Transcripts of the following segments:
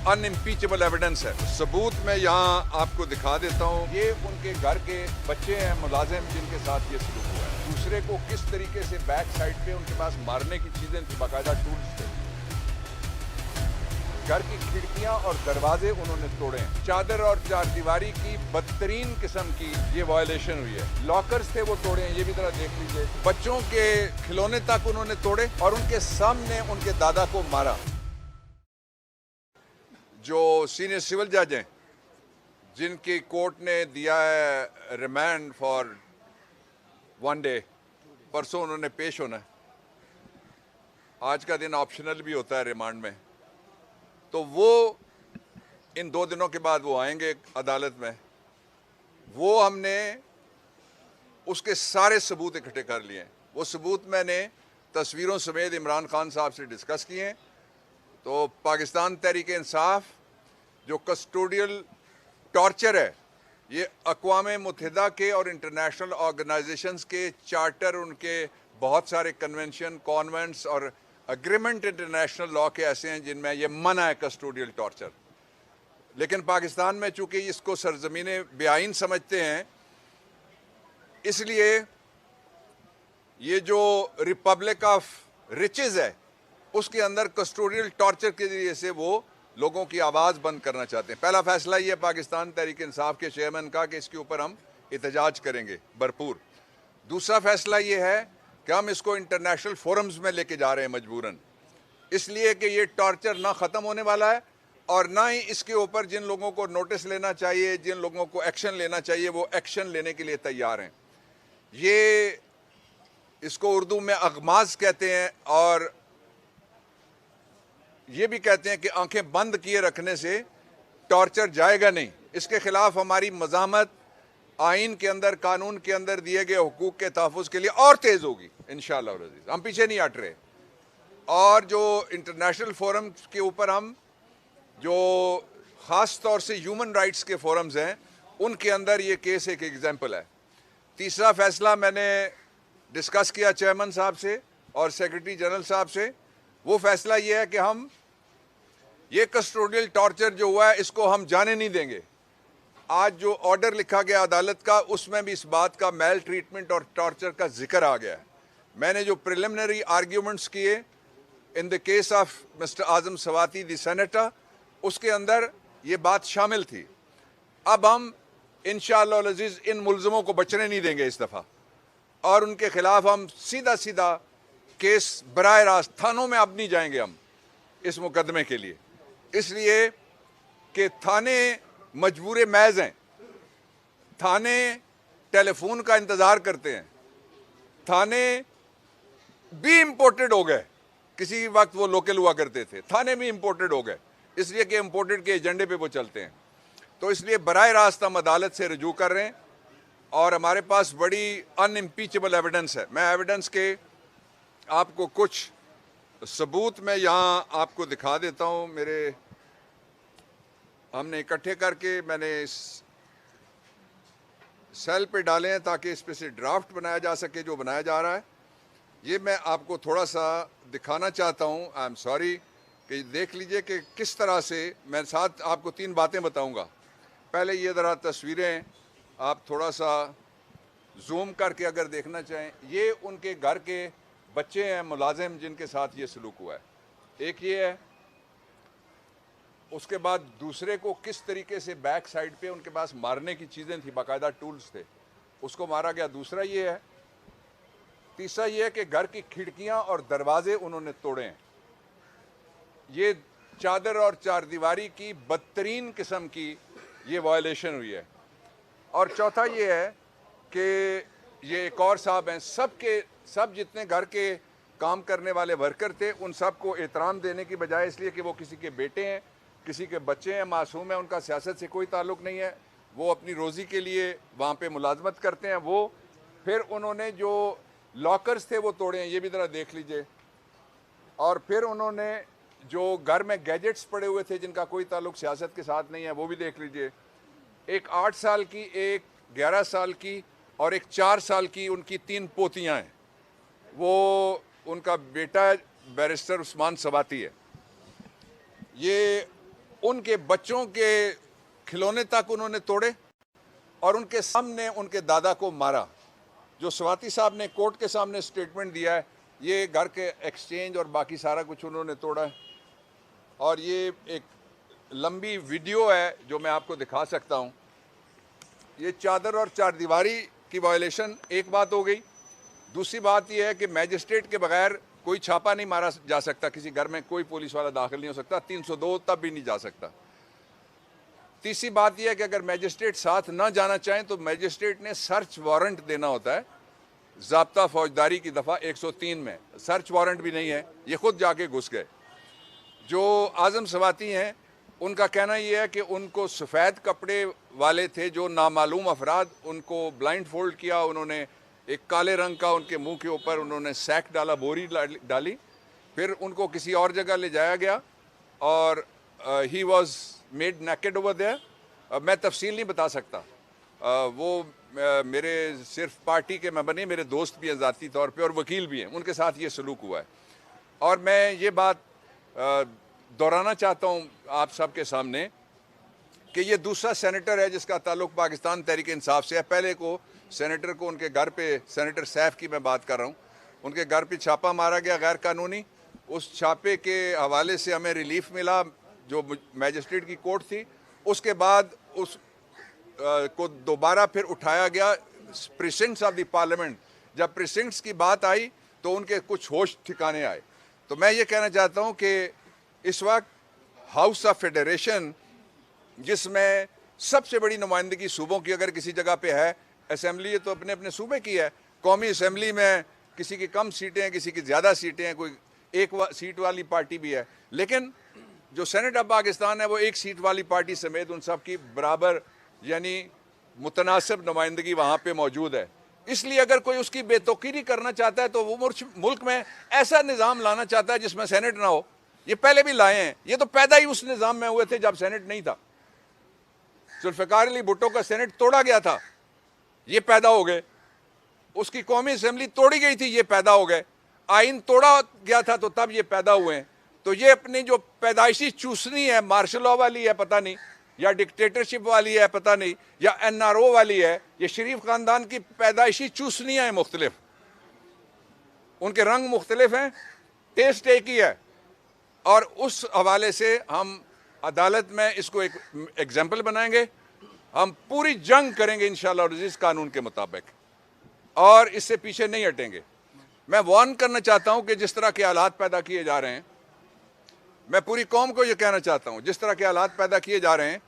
अनइम्पीचेबल evidence है। सबूत मैं यहाँ आपको दिखा देता हूँ। ये उनके घर के बच्चे हैं मुलाजिम जिनके साथ ये सलूक हुआ है। दूसरे को किस तरीके से बैक साइड पे उनके पास मारने की चीजें थी, बाकायदा टूल्स थे। घर की खिड़कियां और दरवाजे उन्होंने तोड़े हैं। चादर और चारदीवारी की बदतरीन किस्म की ये वायलेशन हुई है। लॉकर्स थे वो तोड़े हैं, ये भी जरा देख लीजिए। बच्चों के खिलौने तक उन्होंने तोड़े और उनके सामने उनके दादा को मारा। जो सीनियर सिविल जज हैं जिनकी कोर्ट ने दिया है रिमांड फॉर 1 डे, परसों उन्होंने पेश होना है। आज का दिन ऑप्शनल भी होता है रिमांड में, तो वो इन 2 दिनों के बाद वो आएंगे अदालत में। वो हमने उसके सारे सबूत इकट्ठे कर लिए हैं। वो सबूत मैंने तस्वीरों समेत इमरान खान साहब से डिस्कस किए हैं। तो पाकिस्तान तहरीक इंसाफ जो कस्टोडियल टॉर्चर है, ये अक़वाम मुत्तहिदा के और इंटरनेशनल ऑर्गेनाइजेशंस के चार्टर, उनके बहुत सारे कन्वेंशन, कॉन्वेंट्स और अग्रीमेंट इंटरनेशनल लॉ के ऐसे हैं जिनमें ये मना है कस्टोडियल टॉर्चर। लेकिन पाकिस्तान में चूंकि इसको सरजमीन बेआइन समझते हैं, इसलिए ये जो रिपब्लिक ऑफ रिचेस है उसके अंदर कस्टोडियल टॉर्चर के जरिए से वो लोगों की आवाज़ बंद करना चाहते हैं। पहला फैसला ये पाकिस्तान तहरीक इंसाफ के चेयरमैन का कि इसके ऊपर हम एहतजाज करेंगे भरपूर। दूसरा फैसला ये है कि हम इसको इंटरनेशनल फोरम्स में लेके जा रहे हैं मजबूरन, इसलिए कि ये टॉर्चर ना ख़त्म होने वाला है और ना ही इसके ऊपर जिन लोगों को नोटिस लेना चाहिए, जिन लोगों को एक्शन लेना चाहिए, वो एक्शन लेने के लिए तैयार हैं। ये इसको उर्दू में अगमाज कहते हैं और ये भी कहते हैं कि आंखें बंद किए रखने से टॉर्चर जाएगा नहीं। इसके खिलाफ हमारी मज़ामत आइन के अंदर, कानून के अंदर दिए गए हुकूक के तहफ़्फ़ुज़ के लिए और तेज़ होगी इंशाअल्लाह अज़ीज़। हम पीछे नहीं हट रहे। और जो इंटरनेशनल फोरम के ऊपर हम जो ख़ास तौर से ह्यूमन राइट्स के फोरम्स हैं उनके अंदर ये केस एक एग्जाम्पल है। तीसरा फैसला मैंने डिस्कस किया चेयरमैन साहब से और सेक्रेटरी जनरल साहब से। वो फैसला ये है कि हम ये कस्टोडियल टॉर्चर जो हुआ है इसको हम जाने नहीं देंगे। आज जो ऑर्डर लिखा गया अदालत का उसमें भी इस बात का मेल ट्रीटमेंट और टॉर्चर का जिक्र आ गया है। मैंने जो प्रिलिमिनरी आर्ग्यूमेंट्स किए in the case of mister Azam Swati the senator, उसके अंदर ये बात शामिल थी। अब हम इंशाअल्लाह अज़ीज़ इन मुल्ज़िमों को बचने नहीं देंगे इस दफ़ा और उनके खिलाफ हम सीधा सीधा केस बराह रास्त थानों में अब नहीं जाएंगे हम इस मुकदमे के लिए, इसलिए कि थाने मजबूर महज हैं। थाने टेलीफोन का इंतज़ार करते हैं। थाने भी इम्पोर्टेड हो गए। किसी वक्त वो लोकल हुआ करते थे, थाने भी इम्पोर्टेड हो गए इसलिए कि इम्पोर्टेड के एजेंडे पे वो चलते हैं। तो इसलिए बराह रास्त हम अदालत से रजू कर रहे हैं और हमारे पास बड़ी अनइम्पीचेबल एविडेंस है। मैं एविडेंस के आपको कुछ सबूत मैं यहाँ आपको दिखा देता हूँ। मेरे हमने इकट्ठे करके मैंने इस सेल पे डाले हैं ताकि इस पे से ड्राफ्ट बनाया जा सके जो बनाया जा रहा है। ये मैं आपको थोड़ा सा दिखाना चाहता हूँ। आई एम सॉरी कि देख लीजिए कि किस तरह से मैं साथ आपको 3 बातें बताऊँगा। पहले ये ज़रा तस्वीरें आप थोड़ा सा जूम करके अगर देखना चाहें, ये उनके घर के बच्चे हैं मुलाजिम जिनके साथ ये सलूक हुआ है। एक ये है, उसके बाद दूसरे को किस तरीके से बैक साइड पे उनके पास मारने की चीज़ें थी, बाकायदा टूल्स थे, उसको मारा गया। दूसरा ये है। तीसरा ये है कि घर की खिड़कियां और दरवाजे उन्होंने तोड़े हैं। ये चादर और चारदीवारी की बदतरीन किस्म की ये वायलेशन हुई है। और चौथा ये है कि ये एक और साहब हैं, सब जितने घर के काम करने वाले वर्कर थे उन सब को एहतराम देने की बजाय, इसलिए कि वो किसी के बेटे हैं, किसी के बच्चे हैं, मासूम हैं, उनका सियासत से कोई ताल्लुक़ नहीं है, वो अपनी रोज़ी के लिए वहाँ पे मुलाजमत करते हैं। वो फिर उन्होंने जो लॉकर्स थे वो तोड़े हैं, ये भी ज़रा देख लीजिए। और फिर उन्होंने जो घर में गैजेट्स पड़े हुए थे जिनका कोई ताल्लुक़ सियासत के साथ नहीं है वो भी देख लीजिए। एक 8 साल की, एक 11 साल की और एक 4 साल की उनकी 3 पोतियाँ हैं। वो उनका बेटा बैरिस्टर उस्मान सवाती है। ये उनके बच्चों के खिलौने तक उन्होंने तोड़े और उनके सामने उनके दादा को मारा। जो स्वाति साहब ने कोर्ट के सामने स्टेटमेंट दिया है, ये घर के एक्सचेंज और बाकी सारा कुछ उन्होंने तोड़ा है। और ये एक लंबी वीडियो है जो मैं आपको दिखा सकता हूँ। ये चादर और चारदीवारी की वायलेशन एक बात हो गई। दूसरी बात यह है कि मैजिस्ट्रेट के बगैर कोई छापा नहीं मारा जा सकता, किसी घर में कोई पुलिस वाला दाखिल नहीं हो सकता, 302 तब भी नहीं जा सकता। तीसरी बात यह है कि अगर मैजिस्ट्रेट साथ ना जाना चाहें तो मैजिस्ट्रेट ने सर्च वारंट देना होता है। ज़ाब्ता फौजदारी की दफ़ा 103 में सर्च वारंट भी नहीं है, ये खुद जाके घुस गए। जो आज़म सवाती हैं उनका कहना यह है कि उनको सफ़ेद कपड़े वाले थे जो नामालूम अफराद, उनको ब्लाइंड फोल्ड किया, उन्होंने एक काले रंग का उनके मुंह के ऊपर उन्होंने सैक डाला, बोरी डाली, फिर उनको किसी और जगह ले जाया गया और he was made naked over there. मैं तफसील नहीं बता सकता। वो मेरे सिर्फ पार्टी के मेंबर नहीं, मेरे दोस्त भी हैं ज़ाती तौर पे और वकील भी हैं, उनके साथ ये सलूक हुआ है। और मैं ये बात दोहराना चाहता हूँ आप सबके सामने कि ये दूसरा सेनेटर है जिसका ताल्लुक पाकिस्तान तहरीक इंसाफ से है। पहले को सेनेटर को उनके घर पे, सेनेटर सैफ की मैं बात कर रहा हूँ, उनके घर पे छापा मारा गया गैर कानूनी। उस छापे के हवाले से हमें रिलीफ मिला जो मैजिस्ट्रेट की कोर्ट थी। उसके बाद उस को दोबारा फिर उठाया गया प्रिसिंक्ट्स ऑफ द पार्लियामेंट। जब प्रिसिंक्ट्स की बात आई तो उनके कुछ होश ठिकाने आए। तो मैं ये कहना चाहता हूँ कि इस वक्त हाउस ऑफ फेडरेशन, जिसमें सबसे बड़ी नुमाइंदगी सूबों की अगर किसी जगह पे है, असेंबली तो अपने अपने सूबे की है, कौमी असेंबली में किसी की कम सीटें हैं, किसी की ज़्यादा सीटें हैं, कोई एक सीट वाली पार्टी भी है, लेकिन जो सेनेट ऑफ पाकिस्तान है वो एक सीट वाली पार्टी समेत उन सब की बराबर यानी मुतनासिब नुमाइंदगी वहाँ पे मौजूद है। इसलिए अगर कोई उसकी बेतौकीरी करना चाहता है तो वो मुल्क में ऐसा निज़ाम लाना चाहता है जिसमें सेनेट ना हो। ये पहले भी लाए हैं, ये तो पैदा ही उस निज़ाम में हुए थे जब सेनेट नहीं था। जुल्फ़िकार अली भुट्टो का सेनेट तोड़ा गया था, ये पैदा हो गए। उसकी कौमी असेंबली तोड़ी गई थी, ये पैदा हो गए। आइन तोड़ा गया था तो तब ये पैदा हुए हैं। तो ये अपनी जो पैदाइशी चूसनी है, मार्शल लॉ वाली है पता नहीं, या डिक्टेटरशिप वाली है पता नहीं, या NRO वाली है, ये शरीफ ख़ानदान की पैदाइशी चूसनियाँ हैं मुख्तलिफ, उनके रंग मुख्तलिफ हैं, टेस्ट एक ही है। और उस हवाले से हम अदालत में इसको एक एग्जाम्पल बनाएंगे। हम पूरी जंग करेंगे इंशाअल्लाह अज़ीज़ कानून के मुताबिक और इससे पीछे नहीं हटेंगे। मैं वार्न करना चाहता हूं कि जिस तरह के हालात पैदा किए जा रहे हैं, मैं पूरी कौम को यह कहना चाहता हूं, जिस तरह के हालात पैदा किए जा रहे हैं,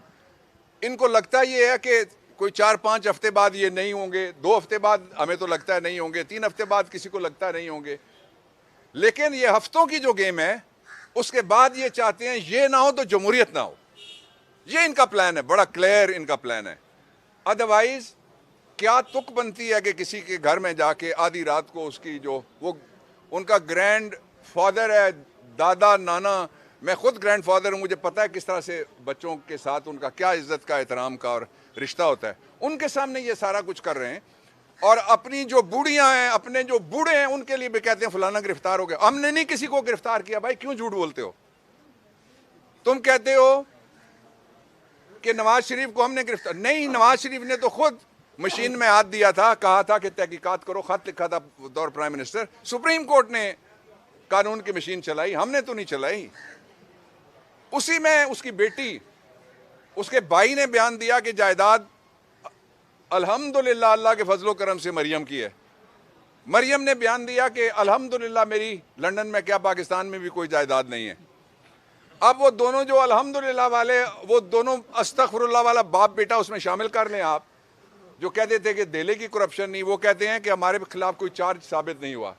इनको लगता ये है कि कोई 4-5 हफ्ते बाद ये नहीं होंगे, 2 हफ्ते बाद हमें तो लगता है नहीं होंगे, 3 हफ्ते बाद किसी को लगता है नहीं होंगे, लेकिन ये हफ्तों की जो गेम है उसके बाद ये चाहते हैं ये ना हो तो जमहूरियत ना हो। ये इनका प्लान है, बड़ा क्लियर इनका प्लान है। अदरवाइज क्या तुक बनती है कि किसी के घर में जाके आधी रात को उसकी जो वो उनका ग्रैंड फादर है, दादा नाना, मैं खुद ग्रैंड फादर हूँ, मुझे पता है किस तरह से बच्चों के साथ उनका क्या इज्जत का, एहतराम का और रिश्ता होता है। उनके सामने ये सारा कुछ कर रहे हैं और अपनी जो बूढ़ियाँ हैं, अपने जो बूढ़े हैं, उनके लिए भी कहते हैं फलाना गिरफ्तार हो गया। हमने नहीं किसी को गिरफ्तार किया। भाई क्यों झूठ बोलते हो? तुम कहते हो कि नवाज शरीफ को हमने गिरफ्तार, नहीं, नवाज शरीफ ने तो खुद मशीन में हाथ दिया था, कहा था कि तहकीकात करो, खत लिखा था बतौर प्राइम मिनिस्टर। सुप्रीम कोर्ट ने कानून की मशीन चलाई, हमने तो नहीं चलाई। उसी में उसकी बेटी, उसके भाई ने बयान दिया कि जायदाद अल्हम्दुलिल्लाह अल्लाह के फजलो करम से मरियम की है। मरियम ने बयान दिया कि अल्हम्दुलिल्लाह मेरी लंदन में क्या पाकिस्तान में भी कोई जायदाद नहीं है। अब वो दोनों जो अल्हम्दुलिल्लाह वाले, वो दोनों अस्तगफिरुल्लाह वाला बाप बेटा उसमें शामिल कर लें आप, जो कहते थे कि देले की करप्शन नहीं, वो कहते हैं कि हमारे खिलाफ कोई चार्ज साबित नहीं हुआ।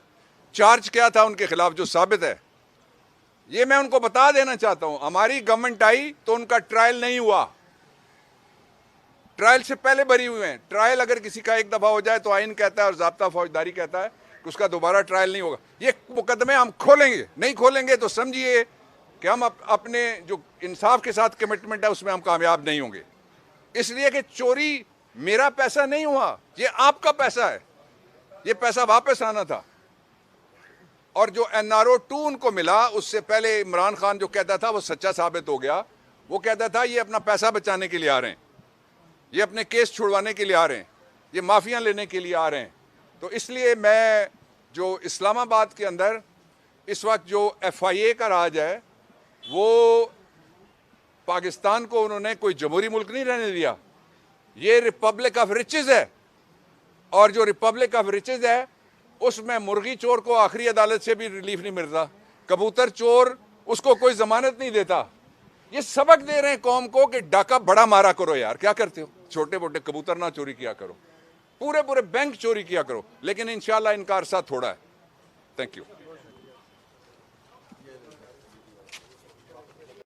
चार्ज क्या था उनके खिलाफ जो साबित है? ये मैं उनको बता देना चाहता हूं। हमारी गवर्नमेंट आई तो उनका ट्रायल नहीं हुआ, ट्रायल से पहले बरी हुए हैं। ट्रायल अगर किसी का एक दफा हो जाए तो आइन कहता है और ज़ाब्ता फौजदारी कहता है कि उसका दोबारा ट्रायल नहीं होगा। ये मुकदमे हम खोलेंगे, नहीं खोलेंगे तो समझिए कि हम अपने जो इंसाफ के साथ कमिटमेंट है उसमें हम कामयाब नहीं होंगे। इसलिए कि चोरी मेरा पैसा नहीं हुआ, ये आपका पैसा है, ये पैसा वापस आना था। और जो NRO 2 उनको मिला, उससे पहले इमरान खान जो कहता था वो सच्चा साबित हो गया। वो कहता था ये अपना पैसा बचाने के लिए आ रहे हैं, ये अपने केस छुड़वाने के लिए आ रहे हैं, ये माफिया लेने के लिए आ रहे हैं। तो इसलिए मैं जो इस्लामाबाद के अंदर इस वक्त जो FIA का राज है, वो पाकिस्तान को उन्होंने कोई जमहूरी मुल्क नहीं रहने दिया, ये रिपब्लिक ऑफ रिचेज है। और जो रिपब्लिक ऑफ रिचेज है उसमें मुर्गी चोर को आखिरी अदालत से भी रिलीफ नहीं मिलता, कबूतर चोर उसको कोई जमानत नहीं देता। ये सबक दे रहे हैं कौम को कि डाका बड़ा मारा करो यार, क्या करते हो, छोटे मोटे कबूतर ना चोरी किया करो, पूरे पूरे बैंक चोरी किया करो, लेकिन इंशाल्लाह इनका अरसा थोड़ा है। Thank you.